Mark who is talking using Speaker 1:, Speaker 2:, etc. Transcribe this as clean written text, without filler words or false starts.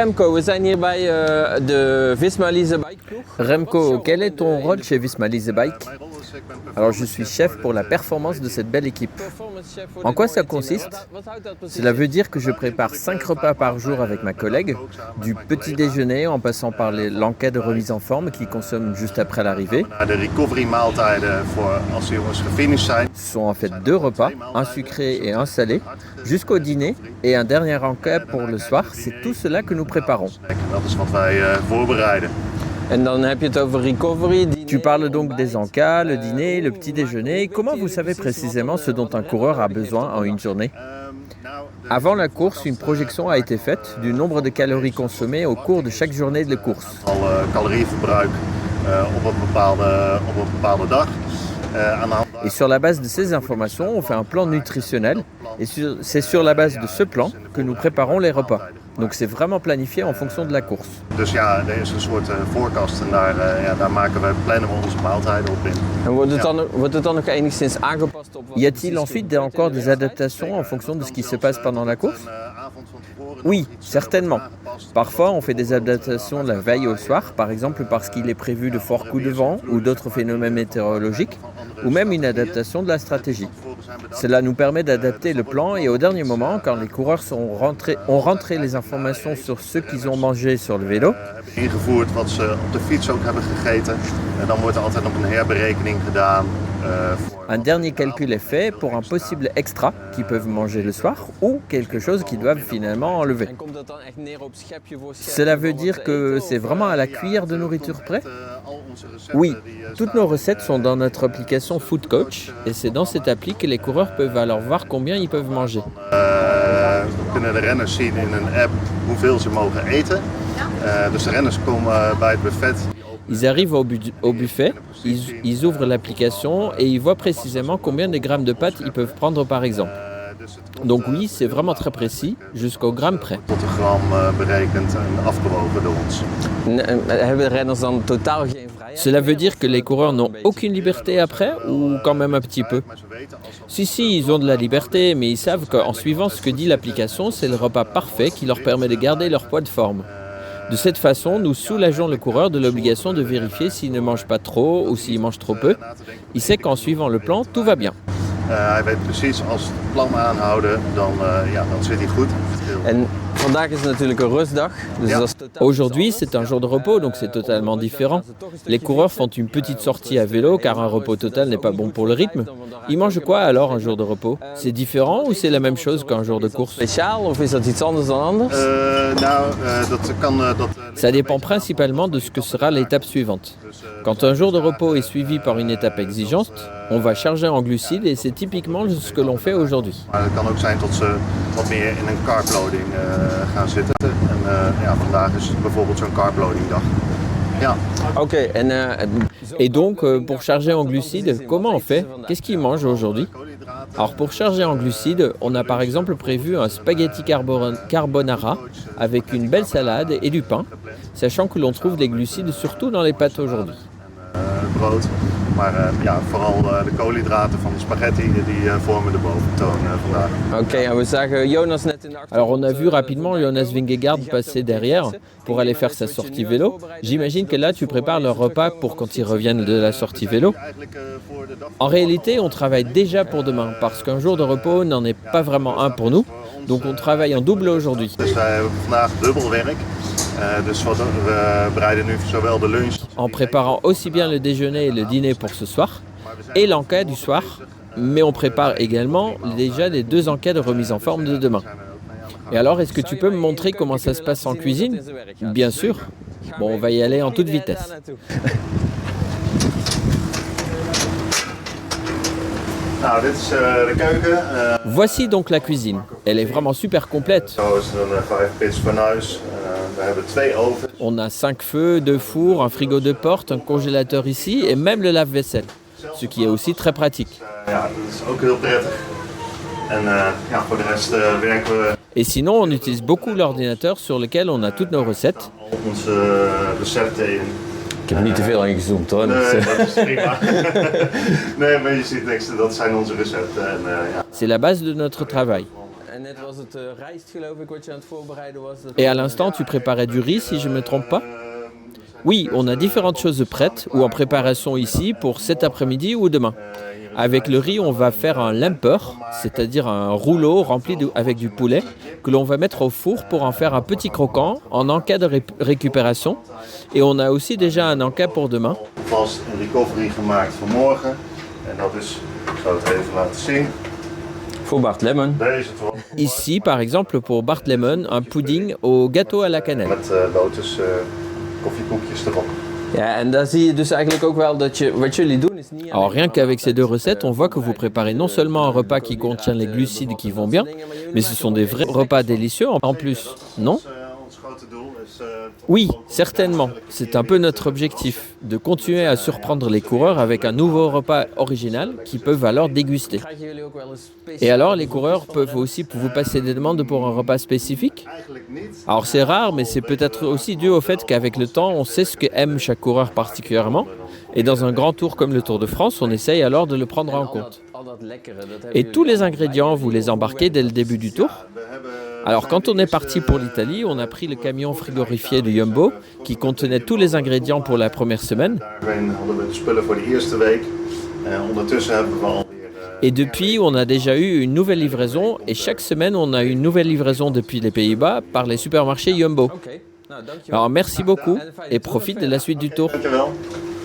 Speaker 1: Remco, we zijn hier bij de Visma Lease Bike Ploeg.
Speaker 2: Remco, quel est ton rôle chez Visma Lease Bike? Alors je suis chef pour la performance de cette belle équipe. En quoi ça consiste? Cela veut dire que je prépare 5 repas par jour avec ma collègue, du petit déjeuner en passant par l'enquête de remise en forme qui consomme juste après l'arrivée. Ce sont en fait 2 repas, un sucré et un salé, jusqu'au dîner et un dernier encas pour le soir. C'est tout cela que nous préparons. Tu parles donc des encas, le dîner, le petit déjeuner. Comment vous savez précisément ce dont un coureur a besoin en une journée? Avant la course, une projection a été faite du nombre de calories consommées au cours de chaque journée de course. Et sur la base de ces informations, on fait un plan nutritionnel et c'est sur la base de ce plan que nous préparons les repas. Donc c'est vraiment planifié en fonction de la course. Y a-t-il ensuite encore des adaptations en fonction de ce qui se passe pendant la course? Oui, certainement. Parfois, on fait des adaptations la veille au soir, par exemple parce qu'il est prévu de forts coups de vent ou d'autres phénomènes météorologiques, ou même une adaptation de la stratégie. Cela nous permet d'adapter le plan et au dernier moment, quand les coureurs ont rentré les informations sur ce qu'ils ont mangé sur le vélo, un dernier calcul est fait pour un possible extra qu'ils peuvent manger le soir ou quelque chose qu'ils doivent finalement enlever. Cela veut dire que c'est vraiment à la cuillère de nourriture près? Oui, toutes nos recettes sont dans notre application Food Coach et c'est dans cette appli que les coureurs peuvent alors voir combien ils peuvent manger. Ils arrivent au buffet, ils ouvrent l'application et ils voient précisément combien de grammes de pâtes ils peuvent prendre par exemple. Donc oui, c'est vraiment très précis, jusqu'au gramme près. Cela veut dire que les coureurs n'ont aucune liberté après ou quand même un petit peu? Si, ils ont de la liberté, mais ils savent qu'en suivant ce que dit l'application, c'est le repas parfait qui leur permet de garder leur poids de forme. De cette façon, nous soulageons le coureur de l'obligation de vérifier s'il ne mange pas trop ou s'il mange trop peu. Il sait qu'en suivant le plan, tout va bien.
Speaker 3: Hij weet precies als het plan aanhouden, dan zit hij goed.
Speaker 1: En vandaag is natuurlijk een rustdag.
Speaker 2: Aujourd'hui, c'est un jour de repos, donc c'est totalement différent. Les coureurs font une petite sortie à vélo car un repos total n'est pas bon pour le rythme. Ils mangent quoi alors un jour de repos? C'est différent ou c'est la même chose qu'un jour de course?
Speaker 1: Speciaal of is dat iets anders dan anders?
Speaker 2: Ça dépend principalement de ce que sera l'étape suivante. Quand un jour de repos est suivi par une étape exigeante, on va charger en glucides et c'est typiquement ce que l'on fait aujourd'hui.
Speaker 3: Het kan ook zijn dat ze wat meer in een carbloading gaan zitten. En vandaag is het bijvoorbeeld zo'n carbloading dag. Ja.
Speaker 1: Okay,
Speaker 2: et donc, pour charger en glucides, comment on fait? Qu'est-ce qu'ils mangent aujourd'hui? Alors pour charger en glucides, on a par exemple prévu un spaghetti carbonara avec une belle salade et du pain, sachant que l'on trouve des glucides surtout dans les pâtes aujourd'hui.
Speaker 3: Brood, maar vooral de koolhydraten van de spaghetti die vormen de boventoon vandaag.
Speaker 1: Oké, en we zagen Jonas net in de
Speaker 2: Alors on a vu rapidement Jonas Vingegaard passer derrière pour aller faire sa sortie vélo. J'imagine que là tu prépares leur repas pour quand ils reviennent de la sortie vélo. En réalité, on travaille déjà pour demain parce qu'un jour de repos n'en est pas vraiment un pour nous. Donc on travaille en double aujourd'hui.
Speaker 3: Dus wij hebben vandaag dubbel werk. Dus we bereiden nu zowel de lunch.
Speaker 2: En préparant aussi bien le déjeuner et le dîner pour ce soir et l'encas du soir, mais on prépare également déjà les 2 encas de remise en forme de demain. Et alors, est-ce que tu peux me montrer comment ça se passe en cuisine? Bien sûr. Bon, on va y aller en toute vitesse.
Speaker 3: Nou, dit is de keuken.
Speaker 2: Voici donc la cuisine. Elle est vraiment super complète.
Speaker 3: Zo is er een 5 pits fornuis. We hebben 2 ovens.
Speaker 2: On a 5 feux, 2 fours, un frigo de porte, un congélateur ici et même le lave-vaisselle. Ce qui est aussi très pratique.
Speaker 3: Ja, dat is ook heel prettig. En voor de rest werken we.
Speaker 2: Et sinon, on utilise beaucoup l'ordinateur sur lequel on a toutes nos recettes.
Speaker 3: Onze recepten in.
Speaker 1: Ik heb niet te veel ingezoomd hoor.
Speaker 3: Nee, dat is prima. Nee, maar je ziet niks, dat zijn onze recepten. En,
Speaker 2: C'est la base de notre travail. Et à l'instant, tu préparais du riz, si je ne me trompe pas? Oui, on a différentes choses prêtes ou en préparation ici pour cet après-midi ou demain. Avec le riz, on va faire un lemper, c'est-à-dire un rouleau rempli avec du poulet que l'on va mettre au four pour en faire un petit croquant en cas de récupération. Et on a aussi déjà un encas pour demain.
Speaker 3: Vast een recovery gemaakt vanmorgen. En dat is, ik zal het even laten zien.
Speaker 1: Voor Bart Lemon.
Speaker 2: Ici, par exemple, pour Bart Lemon, un pudding au gâteau à la cannelle.
Speaker 3: Met lotus koffiekoekjes erop.
Speaker 1: Ja, en daar zie je dus eigenlijk ook wel dat je, wat jullie doen is niet...
Speaker 2: Alors rien qu'avec ces deux recettes, on voit que vous préparez non seulement un repas qui contient les glucides qui vont bien, mais ce sont des vrais repas délicieux en plus, non? Oui, certainement. C'est un peu notre objectif, de continuer à surprendre les coureurs avec un nouveau repas original qu'ils peuvent alors déguster. Et alors, les coureurs peuvent aussi vous passer des demandes pour un repas spécifique? Alors c'est rare, mais c'est peut-être aussi dû au fait qu'avec le temps, on sait ce qu'aime chaque coureur particulièrement. Et dans un grand tour comme le Tour de France, on essaye alors de le prendre en compte. Et tous les ingrédients, vous les embarquez dès le début du tour? Alors quand on est parti pour l'Italie, on a pris le camion frigorifié de Jumbo qui contenait tous les ingrédients pour la première semaine. Et depuis, on a déjà eu une nouvelle livraison et chaque semaine, on a une nouvelle livraison depuis les Pays-Bas par les supermarchés Jumbo. Alors merci beaucoup et profite de la suite du tour.